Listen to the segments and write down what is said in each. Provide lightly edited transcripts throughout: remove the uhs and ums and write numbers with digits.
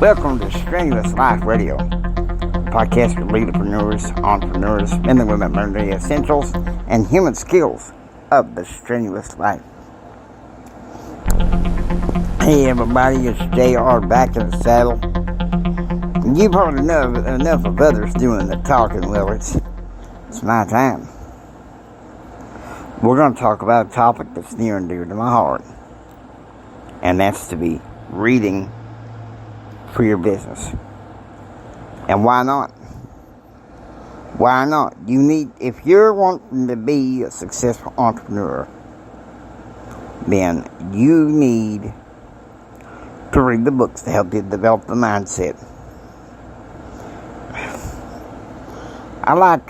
Welcome to Strenuous Life Radio, a podcast for leaderpreneurs, entrepreneurs, men and women learn the essentials and human skills of the strenuous life. Hey everybody, it's JR back in the saddle. You've heard enough of others doing the talking. Well, it's my time. We're going to talk about a topic that's near and dear to my heart, and that's to be reading for your business. And why not? Why not? If you're wanting to be a successful entrepreneur, then you need to read the books to help you develop the mindset. I like,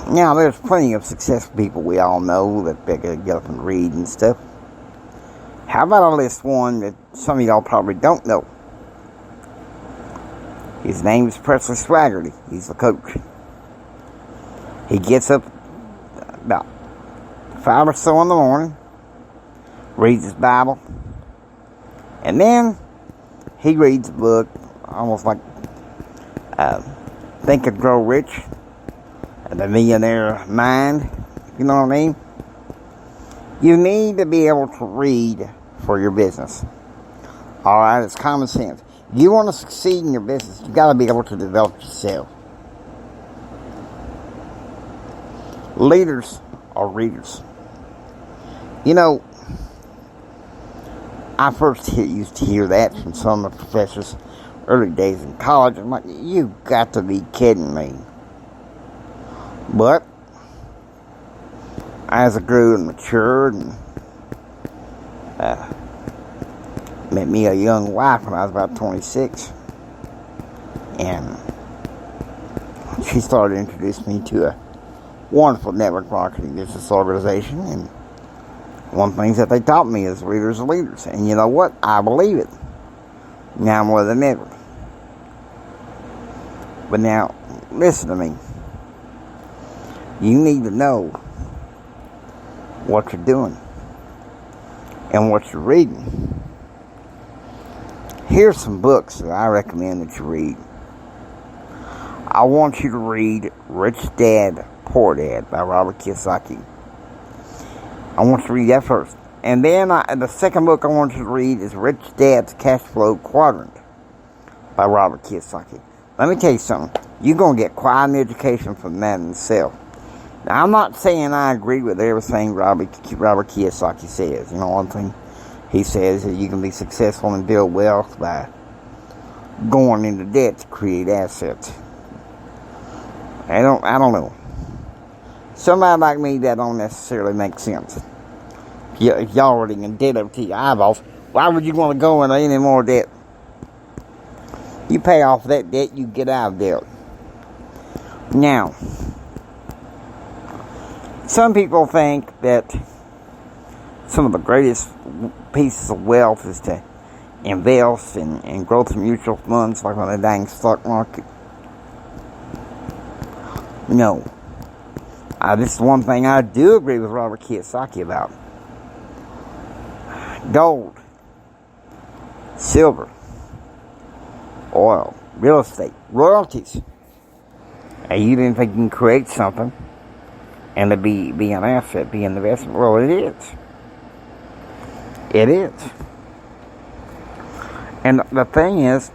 there's plenty of successful people we all know that they can get up and read and stuff. How about I list one that some of y'all probably don't know? His name is Presley Swaggerty. He's a coach. He gets up about 5 or so in the morning, reads his Bible, and then he reads a book almost like Think and Grow Rich, The Millionaire Mind, you know what I mean? You need to be able to read for your business. Alright, it's common sense. If you want to succeed in your business, you got to be able to develop yourself. Leaders are readers. You know, I first used to hear that from some of the professors early days in college. I'm like, you got to be kidding me. But as I grew and matured and met me a young wife when I was about 26, and she started introducing me to a wonderful network marketing business organization, and one of the things that they taught me is readers are leaders. And you know what? I believe it now more than ever. But now, listen to me. You need to know what you're doing and what you're reading. Here's some books that I recommend that you read. I want you to read Rich Dad, Poor Dad by Robert Kiyosaki. I want you to read that first. And then the second book I want you to read is Rich Dad's Cash Flow Quadrant by Robert Kiyosaki. Let me tell you something. You're going to get quite an education from that in itself. Now, I'm not saying I agree with everything Robert Kiyosaki says. You know, one thing he says that you can be successful and build wealth by going into debt to create assets. I don't know. Somebody like me, that don't necessarily make sense. If you're already in debt up to your eyeballs, why would you want to go into any more debt? You pay off that debt, you get out of debt. Now, some people think that some of the greatest pieces of wealth is to invest in growth in mutual funds like on the dang stock market. No. This is one thing I do agree with Robert Kiyosaki about. Gold, silver, oil, real estate, royalties. And you didn't think you can create something and to be an asset, be an investment. Well, it is. It is. And the thing is,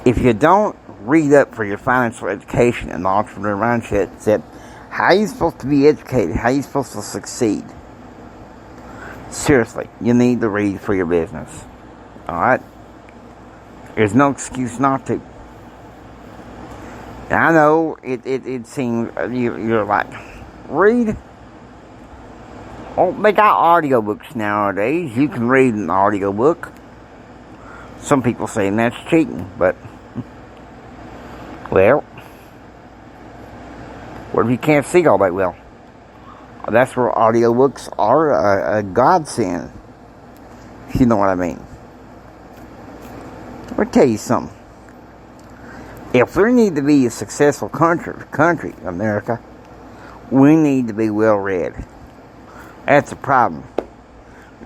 if you don't read up for your financial education and the entrepreneur mindset, how are you supposed to be educated? How are you supposed to succeed? Seriously, you need to read for your business. Alright? There's no excuse not to. I know it seems you're like, read? Oh, they got audiobooks nowadays. You can read an audiobook. Some people say that's cheating, but well, what if you can't see all that well? That's where audiobooks are a godsend, if you know what I mean. Let me tell you something. If we need to be a successful country, America, we need to be well read. That's a problem.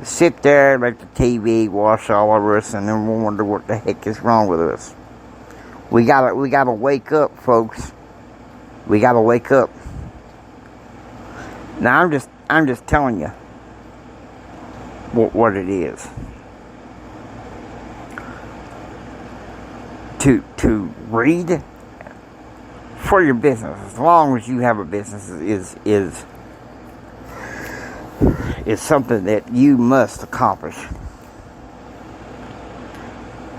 sit there, let the TV wash all over us, and then we'll wonder what the heck is wrong with us. We gotta wake up, folks. We gotta wake up. Now I'm just telling you what it is. To read for your business, as long as you have a business, is something that you must accomplish.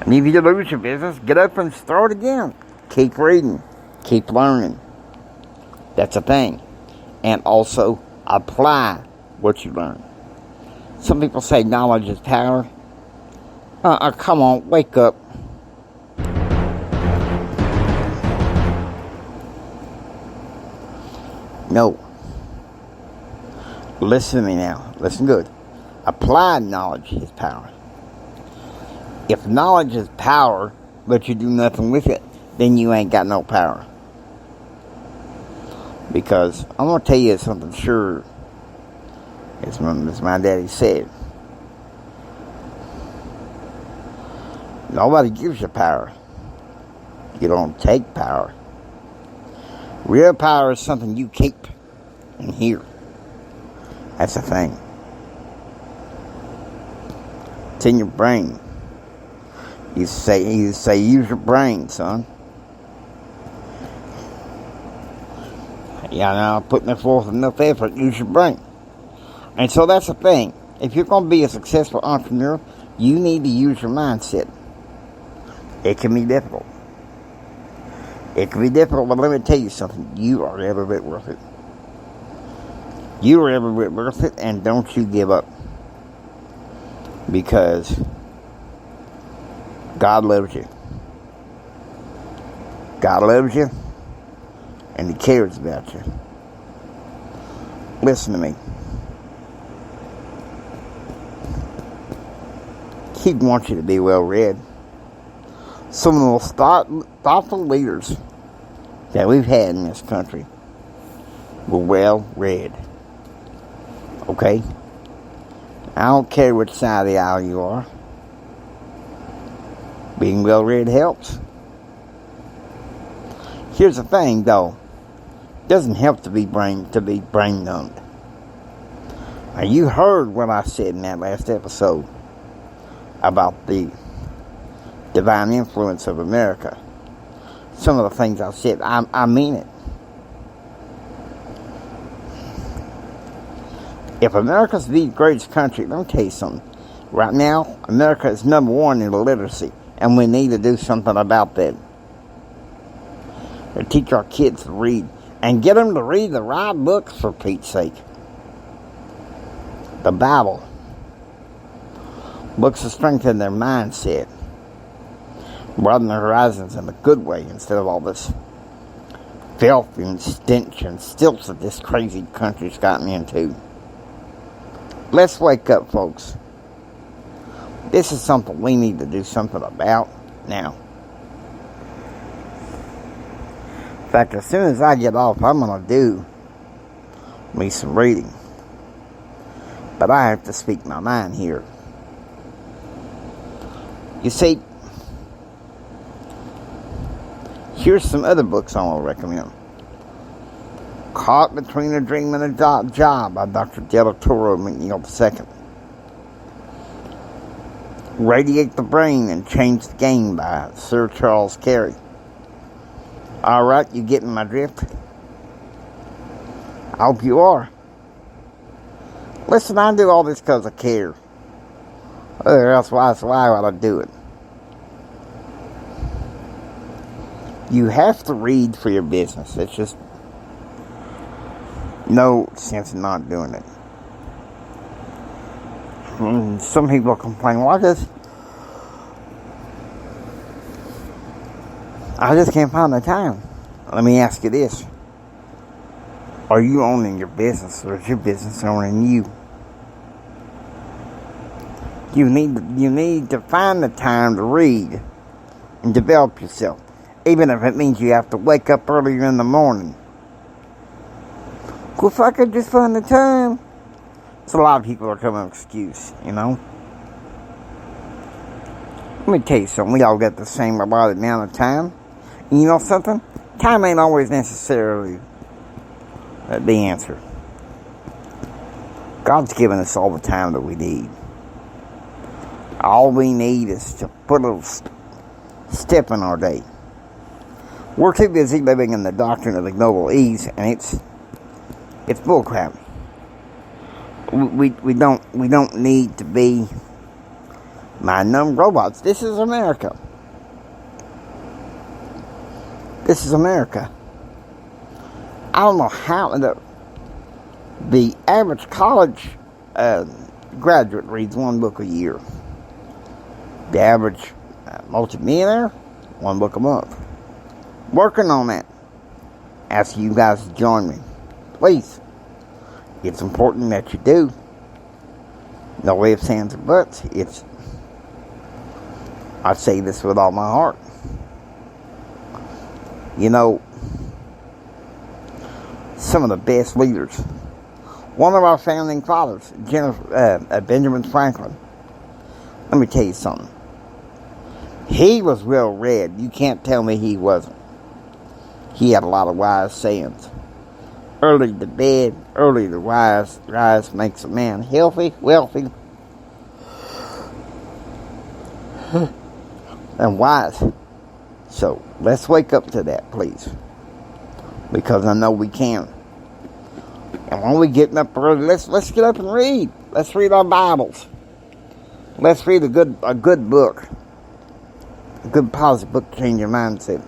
And if you lose your business, get up and start again. Keep reading. Keep learning. That's a thing. And also, apply what you learn. Some people say knowledge is power. Come on, wake up. No. Listen to me now. Listen good. Applied knowledge is power. If knowledge is power, but you do nothing with it, then you ain't got no power. Because I'm going to tell you something sure, as my daddy said. Nobody gives you power. You don't take power. Real power is something you keep in here. That's the thing. It's in your brain. You say use your brain, son. Yeah, now putting forth enough effort, use your brain. And so that's the thing. If you're going to be a successful entrepreneur, you need to use your mindset. It can be difficult. It can be difficult, but let me tell you something. You are every bit worth it. You are every bit worth it, and don't you give up. Because God loves you. God loves you, and He cares about you. Listen to me. He wants you to be well read. Some of the most thoughtful leaders that we've had in this country were well read. Okay? I don't care which side of the aisle you are. Being well read helps. Here's the thing, though. It doesn't help to be brain numbed. Now, you heard what I said in that last episode about the divine influence of America. Some of the things I said, I mean it. If America's the greatest country, let me tell you something. Right now, America is number one in illiteracy, and we need to do something about that. We teach our kids to read, and get them to read the right books, for Pete's sake. The Bible. Books to strengthen their mindset. Broaden their horizons in a good way, instead of all this filth and stench and stilts that this crazy country's gotten into. Let's wake up, folks. This is something we need to do something about now. In fact, as soon as I get off, I'm going to do me some reading. But I have to speak my mind here. You see, here's some other books I want to recommend. Caught Between a Dream and a Job by Dr. Delatoro McNeil II. Radiate the Brain and Change the Game by Sir Charles Carey. Alright, you getting my drift? I hope you are. Listen, I do all this because I care. Or else why would I do it? You have to read for your business. It's just no sense in not doing it. Some people complain, well, I just can't find the time. Let me ask you this. Are you owning your business, or is your business owning you? You need to find the time to read and develop yourself. Even if it means you have to wake up earlier in the morning. Well, if I could just find the time. So a lot of people are coming up with an excuse, you know. Let me tell you something. We all got the same allotted amount of time. And you know something? Time ain't always necessarily the answer. God's given us all the time that we need. All we need is to put a little step in our day. We're too busy living in the doctrine of ignoble ease, and it's bullcrap. We don't need to be mind-numb robots. This is America. This is America. I don't know how the average college graduate reads one book a year. The average multimillionaire, one book a month. Working on that. Ask you guys to join me. Please. It's important that you do. No ifs, ands, or buts. I say this with all my heart. You know, some of the best leaders. One of our founding fathers, Benjamin Franklin. Let me tell you something. He was well read. You can't tell me he wasn't. He had a lot of wise sayings. Early to bed, early to rise makes a man healthy, wealthy, and wise. So let's wake up to that, please. Because I know we can. And when we get up early, let's get up and read. Let's read our Bibles. Let's read a good book. A good positive book to change your mindset.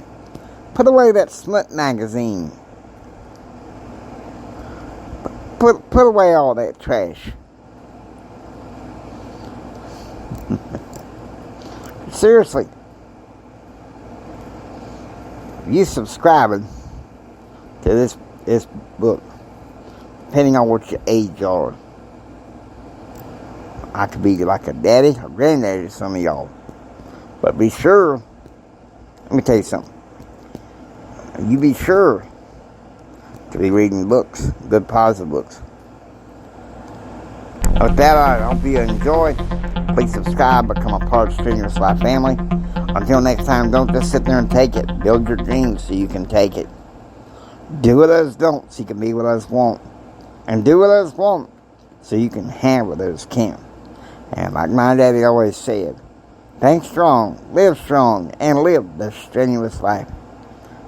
Put away that smut magazine. Put away all that trash. Seriously. If you subscribing to this book, depending on what your age are, I could be like a daddy or granddaddy to some of y'all. But be sure, let me tell you something. You be sure to be reading books, good positive books. With that, I hope you enjoy. Please subscribe, become a part of Strenuous Life family. Until next time, don't just sit there and take it. Build your dreams so you can take it. Do what others don't so you can be what others want. And do what others want so you can have what others can't. And like my daddy always said, think strong, and live the strenuous life.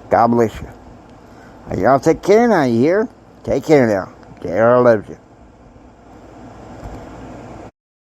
God bless you. Y'all take care now, you hear? Take care now. JR loves you.